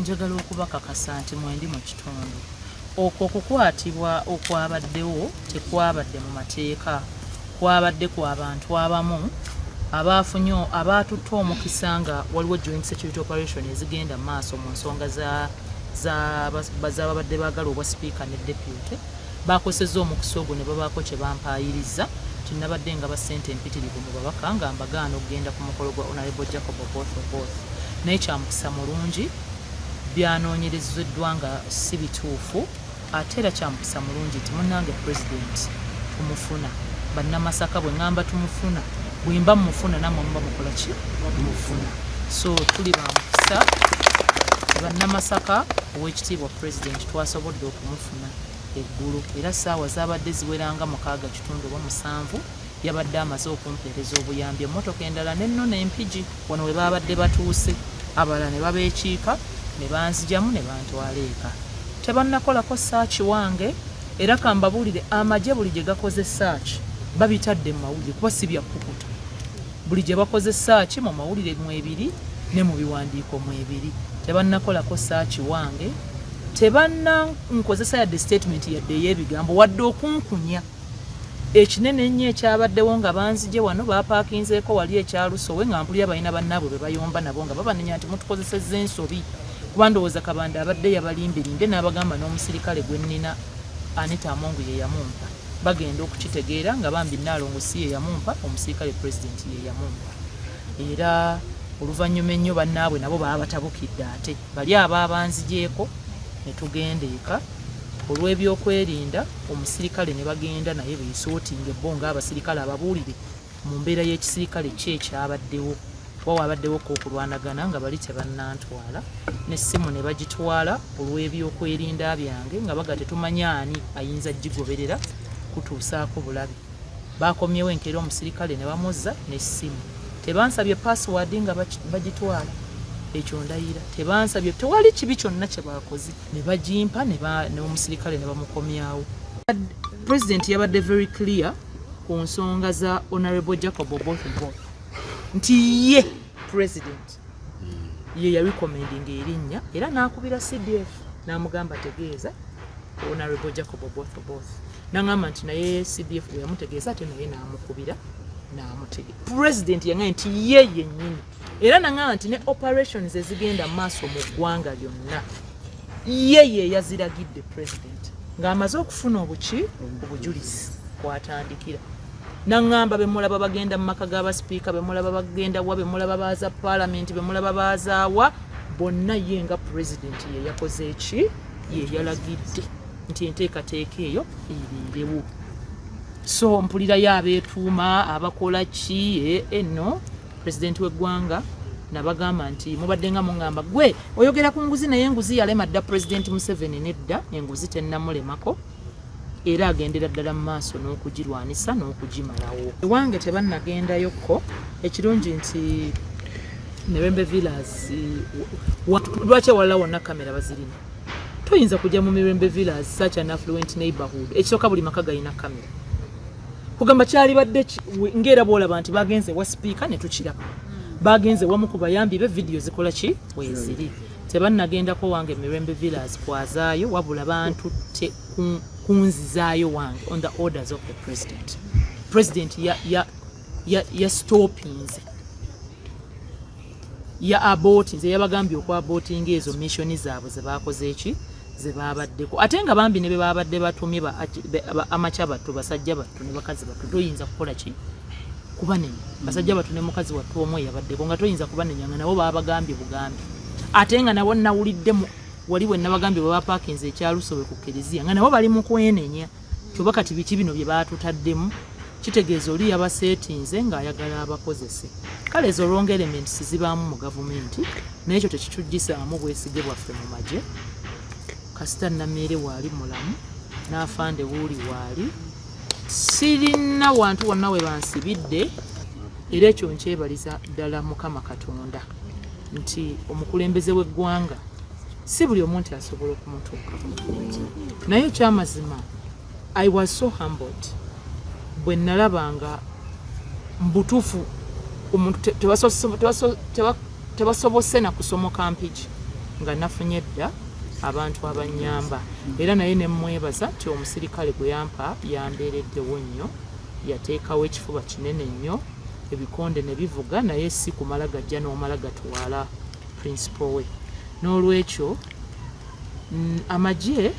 Njagala okubakakasa nti mwendi mu kitundu. Okwo okukwatibwa okwabaddewo tekwabadde mu mateeka, kwabadde ku abantu abamu abaafunye abaatutte omukisa nga waliwo joint security operation ezigenda maaso mu nsonga z'ababadde baagala obwa sipiika ne deputy, baakosezza omukisa ogwo ne babaako kye bampaayiriza nti nabadde nga bassente empitirivu mu babaka nga mbagaana okugenda ku mukolo gwa Honorable Jacob Oboth. Naye kyamukisa mulungi, byanoonyerezeddwa nga si bituufu, ate era kyamukisa mulungi nti munnange president tumufuna. Bannamasaka bwe ngamba tumufuna, bwe mba mufuna nammwe muba mukola ki? Mufuna. So tuli bamukisa bannamasaka, ow'ekitiibwa president twasobodde okumufuna eggulu, era ssaawa zaabadde ziweranga 6-7 yabadde amaze okumpeereza obuyambi. Emmotoka endala n'enno n'empigi wano we baabadde batuuse, abalala ne babeekiika ne banzijamu ne bantwala eka. Tebannakolako search wange, era kambabuulire amagye buli gye gakoze search babitadde mu mawulire kuba si byakkukuta. Buli gye bakoze search mu mawulire mwebiri ne mu biwandiiko mwebiri. Tebannakolako search wange, tebannankozesa yadde statement yadde ey'ebigambo wadde okunkunya. Ekinene ennyo ekyabaddewo nga banzije wano baapaakinzeeko wali ekyalusowe nga mpulira balina bannaabwe be bayomba nabo nga babanenya nti mutukozesezza ensobi. Kuba ndowooza Kabanda abadde yabalimberinde n'abagamba n'omusirikale gwe nnina Anita Amongu ye yamumpa. Bagenda okukitegeera nga bambi Nnaalongo si ye yamumpa, omusirikale president ye yamumpa. Era oluvannyuma ennyo bannaabwe nabo baba batabukidde ate. Bali abaabanzijeeko ne tugenda eka. Olw'ebyokwerinda omusirikale ne bagenda naye beesootinga bo ng'abasirikale ababuulire mu mbeera y'ekisirikale ki ekyabaddewo. Wabaddewo okulwanagana nga bali tebannantwala, n'essimu ne bagitwala olw'ebyokwerinda byange nga baga tetumanya ani ayinza gigoberera kutuusaako bulabe. Bakomyewo enkeera omusirikale ne bamuzza n'essimu. Tebansabye password nga bagitwala. Ekyo ndayira. Tebansabye, tewali kibi kyonna kye baakoze. Ne bagimpa n'omusirikale ne bamukomyawo. President yabadde very clear ku nsonga za Honorable Jacob Oboth nti ye president ye yarecommendinga erinnya era n'akubira CDF n'amugamba tegeeza Honorable Jacob Oboth. N'angamba nti naye CDF bwe yamutegeeza ate naye n'amukubira n'amutegeeza. President yangamba nti ye yennyini, era n'angamba nti ne operations ezigenda maaso mu ggwanga lyonna ye yaziragidde president ng'amaze okufuna obujulizi kwatandikira. N'angamba be mulaba bagenda mu maka g'abasipiika, be mulaba bagenda wa, be mulaba baaza parliament, be mulaba baazaawa, bonna ye nga president ye yakoze eki? Ye yalagidde nti enteekateeka eyo erimbewo. So mpulirayo abeetuuma abakola ki enno president w'eggwanga nabagamba nti mubadde nga mungamba gwe oyogera ku nguzi naye enguzi yalema dda president Museveni nedda, enguzi tennamulemako. Era agendera ddala mu maaso n'okugirwanisa n'okugimalawo. Ewange tebannagendayokko, ekirungi nti Mirembe Villas lwaki ewalala wonna kamera bazirina. Toyinza kujja mu Mirembe Villas such an affluent neighborhood ekisooka buli maka galina kamera. Kugamba kyali badde ng'era bw'olaba nti bagenze wa sipiika ne tukiraba. Bagenze wamu ku bayambi be video zikola ki? Weeziri. Tebannagendako wange Mirembe Villas kwazaayo wabula bantu kunzizaayo wange on the orders of the president. President ya stoppings ya abortinze yabagambye okwabortinga ezo missioni zaabwe ze baakoze eki ze baabaddeko ate nga bambi ne be baabadde batumye amacha battu basajja battu ne bakazi battu toyinza kukola ki kubanenya. Basajja battu ne mukazi wattu omwe yabaddeko nga toyinza kubanenya nga nabo baabagambye bugambi ate nga nabo nawuliddemu wali bwe nabagambye bwe bapaakinze ekyalusobe ku Kereziya nga nabo bali mu kwenenya. Kyokka kati biki bino bye baatutaddemu kitegeeza oli yabaseetinze ng'ayagala abakozese. Kale ezo wrong elements zibaamu mu gavumenti n'ekyo tekitujjisaamu bwesige bwaffe mu magye. Kasita Nameere waali mulamu n'Afande Wuuli waali. Sirina wantu wonna we bansibidde era ekyo nkyebaliza ddala Mukama Katonda nti omukulembeze w'eggwanga si buli omuntu asobola okumutuukako. Naye ekyamazima I was so humbled bwe nalabanga mbutuufu omuntu tebasobose na kusomoka mpigi nga nafunye dda abantu abanyamba era naye ne mwebaza nti omusirikale gwe yampa yambeereddewo nnyo yateekawo ekifuba kinene nnyo ebikonde ne bivuga naye si kumala gajja n'omala gatwala principal we n'olwekyo amagye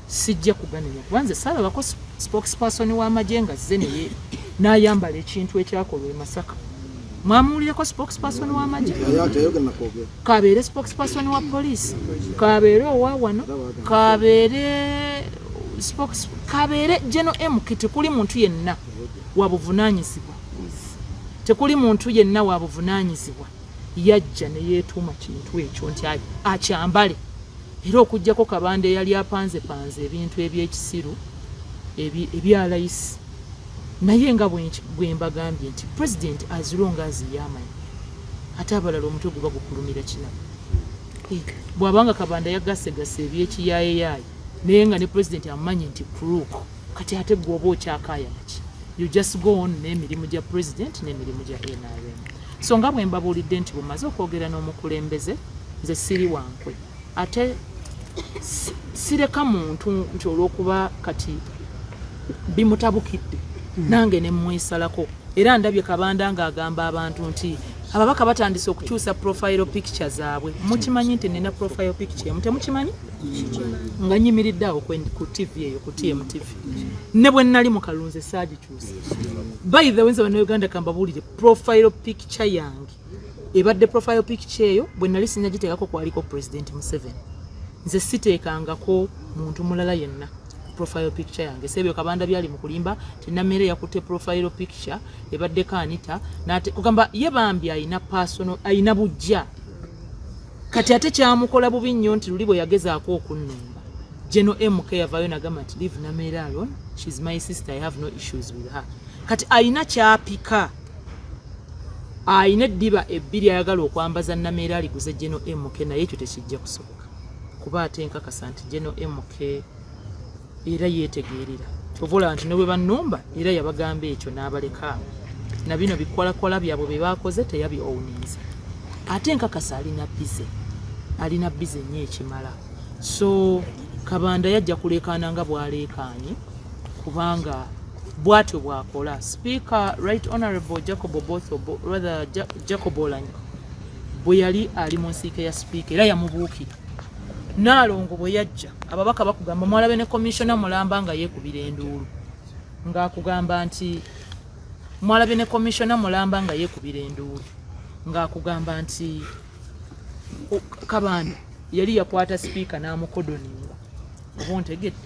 sijja kuganenya kubanze saalabako spokesperson w'amagye nga zze naye n'ayambala ekintu ekyakolwa e Masaka mwamuwulireko spokesperson w'amagye kabeere spokesperson wa police kabeere owa wano kabeere General MK tekuli muntu yenna wabuvunaanyizibwa tekuli muntu yenna wabuvunaanyizibwa yajja ne yeetuuma kintu ekyo nti akyambale era okujjako Kabanda eyali apanze ebintu eby'ekisiru ebya layisi naye nga bwe mbagambye nti president as long as yamanyi ate abalala omutwe guba gukulumira kinabo bw'abanga Kabanda yagasegase ebyekiyaayeyaaya naye nga ne president amanyi nti kuruuko kati ate gwoba okyakaayana ki you just go on n'emirimu gya president n'emirimu gya NRM so nga bwe mbabuulidde nti bumaze okwogera n'omukulembeze nze siri wankwe ate sireka muntu nti olw'okuba kati bimutabukidde nange ne mwesalako era ndabye Kabanda ng'agamba abantu nti ababaka batandise okukyusa profile picture zaabwe mukimanyi nti nina profile picture emu temukimanyi nga nyimiridde awo ku TV eyo ku TMTV ne bwe nnali mu Kalunze saagikyusa by the way nze bannayuganda kambabuulire profile picture yange ebadde profile picture eyo bwe nnali sinnagiteekako kwaliko President Museveni nze siteekangako muntu mulala yenna profile picture yange sebyo Kabanda byali mu kulimba tinamere yakutte profile picture ebadde Anita nate kugamba ye bambi ayina personal ayina bujja kati ate kyamukola bubi nnyo nti luli bwe yagezaako okunnumba General MK yavayo nagamba nti leave Namere alone she's my sister I have no issues with her kati ayina kyapika ayina eddiba ebbiri ayagala okwambaza Namere aliguze General MK naye ekyo tekijja kusoboka kuba ate nkakasa nti General MK era yetegeerera ovola nti ne bwe bannumba era yabagamba ekyo n'abaleka na bino bikolakola byabwe bye baakoze teyabiowuniza ate nkakasa alina bize nnyo ekimala so Kabanda yajja kuleekaana nga bw'aleekaanye kubanga bw'atyo bw'akola Speaker Right Honorable Jacob Oulanyah bwe yali ali mu nsiike ya Speaker era yamubuukira Nalongo bwe yajja ababaka bakugamba mwalabe ne Commissioner Mulamba nga yeekubira enduulu ng'akugamba nti mwalabe ne Commissioner Mulamba nga yeekubira enduulu ng'akugamba nti Kabanda yali yakwata Speaker n'amukodoninga oba ontegedde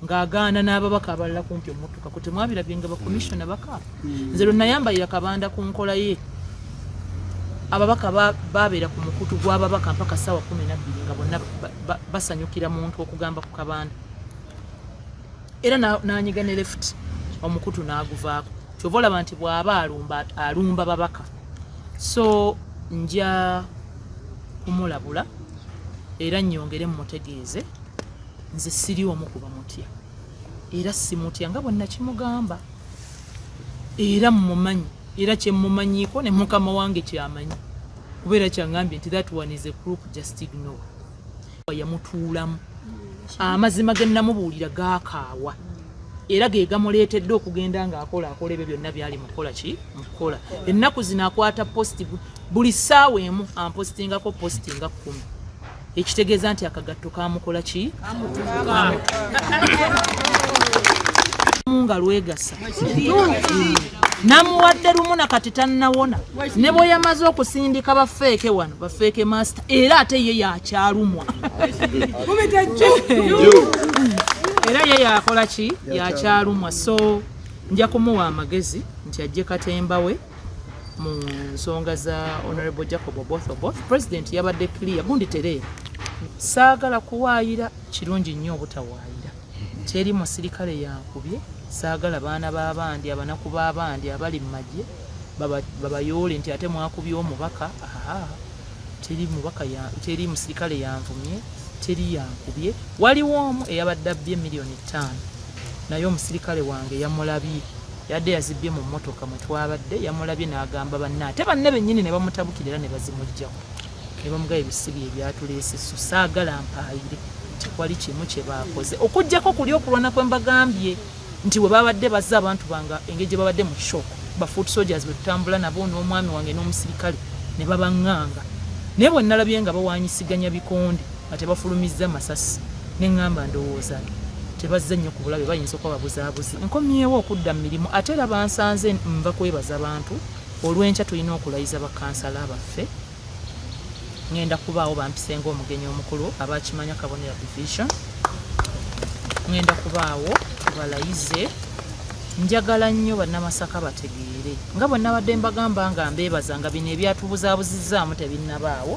ng'agaana n'ababaka abalala kumpi omuttuka ku temwabirabye nga bakomishona baka nze lwe nayambalira Kabanda ku nkola ye ababaka babeera ku mukutu gw'ababaka mpaka ssaawa 12 nga bonna basanyukira muntu okugamba ku Kabanda era n'anyiga ne left omukutu n'aguvaako kyova olaba nti bw'aba alumba babaka so nja kumulabula era nnyongere mmutegeeze nze siri omu kuba mutya era simutya nga bonna kimugamba era mmumanyi era kyemmumanyiiko ne mukama wange kyamanyi kubeera kyangambye nti that one is a group just ignore yamutuulamu amazima ge namubuulira gaakaawa era ge gamuleetedde okugenda ng'akola ebyo byonna byali mukola ennaku zino akwata posti buli ssaawa emu ampositingako posti nga 10 ekitegeeza nti akagatto kamukola ki nga lwegasa namuwadde lumu nakati tannawona ne bwe yamaze okusindika bafeeke wano bafeeke master era ate ye yakyalumwa era ye yakola ki yakyalumwa so nja kumuwa amagezi nti ajje katemba we mu nsonga za Honorable Jacob Oboth President yabadde clear gundi tereera saagala kuwaayira kirungi nnyo obutawaayira teri musirikale yankubye saagala baana b'abandi abanaku b'abandi abali mu magye babayoole nti ate mwakubye omubaka teri musirikale yanvumye teri yankubye waliwo omu eyabadde abbye $5 million naye omusirikale wange yamulabye yadde yazibbye mu mmotoka mwe twabadde yamulabye n'agamba banne ate banne bennyini ne bamutabukirira ne bazimuggyako ne bamugaye ebisibi ebyatuleese so saagala mpaayire tekwali kimu kye baakoze okujjako kuli okulwana kwe mbagambye nti we babadde bazze abantu banga engeri gye babadde mu shock ba foot soldiers bwe tutambula nabo n'omwami wange n'omusirikale ne babaŋŋanga naye bwe nalabye nga bawanyisiganya bikonde nga tebafulumizza masasi ne ŋŋamba ndowooza tebazze nnyo ku bulabe bayinza okuba babuzaabuzi nkomyewo okudda mu mirimu ate era bansanze nva kwebaza abantu olw'enkya tulina okulayiza bakansala abaffe ngenda kubaawo bampisenga omugenyi omukulu abakimanya Kabonera division ngenda kubaawo tubalayize njagala nnyo bannamasaka bategeere nga bwe nabadde mbagamba nga mbeebaza nga bino ebyatubuzaabuzizaamu tebinnabaawo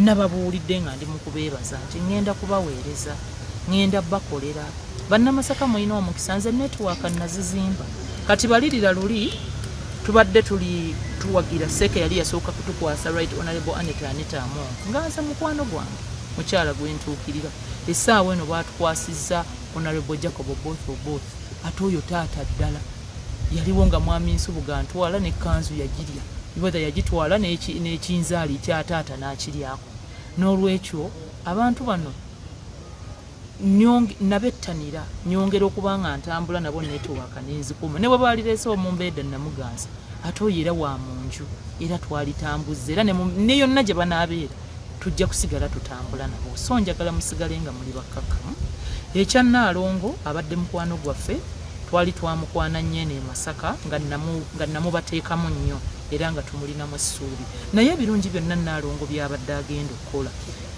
nababuulidde nga ndi mu kubeebaza nti ngenda kubaweereza ngenda bakolera bannamasaka mulina omukisa nze netiwaaka nazizimba kati balirira luli tubadde tuwagira seke yali yasooka kutukwasa right honorable Anita Amongo nga nze mukwano gwange mukyala gwentuukirira essaawa eno baatukwasizza honorable Jacob Oboth ate oyo taata ddala yaliwo nga mwami Nsubuga ntwala n'ekkanzu yagirya whether yagitwala n'ekinzaali kya taata n'akiryako n'olwekyo abantu bano nabettanira nyongera okuba nga ntambula nabo netiwaaka n'enzikuuma ne bwe baalireese omumbeeda namuganza ate oyo era wa mu nju era twalitambuza era ne yonna gye banaabeera tujja kusigala tutambula nabo so njagala musigale nga muli bakkakkamu ekya Naalongo abadde mukwano gwaffe twali twamukwana nnyene e Masaka nga namubateekamu nnyo era nga tumulinamu essuubi naye ebirungi byonna Naalongo byabadde agenda okukola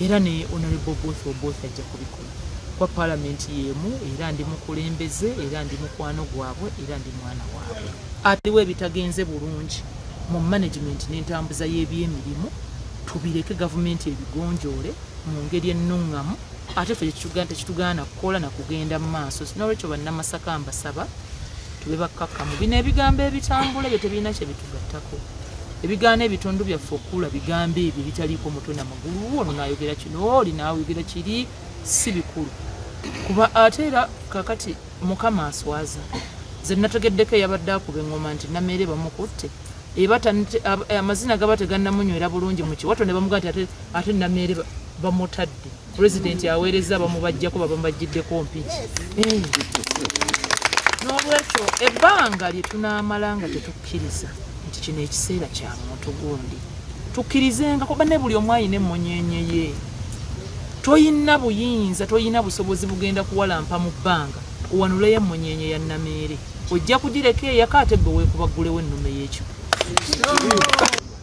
era ne honorable Oboth ajja kubikola kwa parliament yemu era ndi mukulembeze era ndi mukwano gwabwe era ndi mwana waabwe atiwe ebitagenze bulungi mu management n'entambuza y'ebyemirimu tubireke gavumenti ebigonjoole mu ngeri ennungamu ate ffe tekitugaana kukola na kugenda mu maaso n'olwekyo bannamasaka mbasaba tube bakkakkamu bino ebigambo ebitambula bye tebirina kye bitugattako ebigaana ebitundu byaffe okula bigambo ebyo bitaliiko mutwe na magulu ono naayogera kino oli naayogera kiri si bikulu kuba ate era kakati mukama aswaza ze nategeddeko yabadde akuba engoma nti Namere bamukutte amazina gaba tegannamunywera bulungi mu kiwato ne bamuga nti ate Namere bamutadde president aweereza bamubajjako babambajiddeko mpiki n'olwekyo ebbanga lye tunaamala nga tetukkiriza nti kino ekiseera kya muntu gundi tukkirizenga kuba ne buli omu ayina emmonyenye ye toyina buyinza toyina busobozi bugenda kuwalampa mu bbanga owanuleyo emmonyenye ya Namere ojja kugireka eyaka ate bwe weekubaggulewo ennume y'ekyo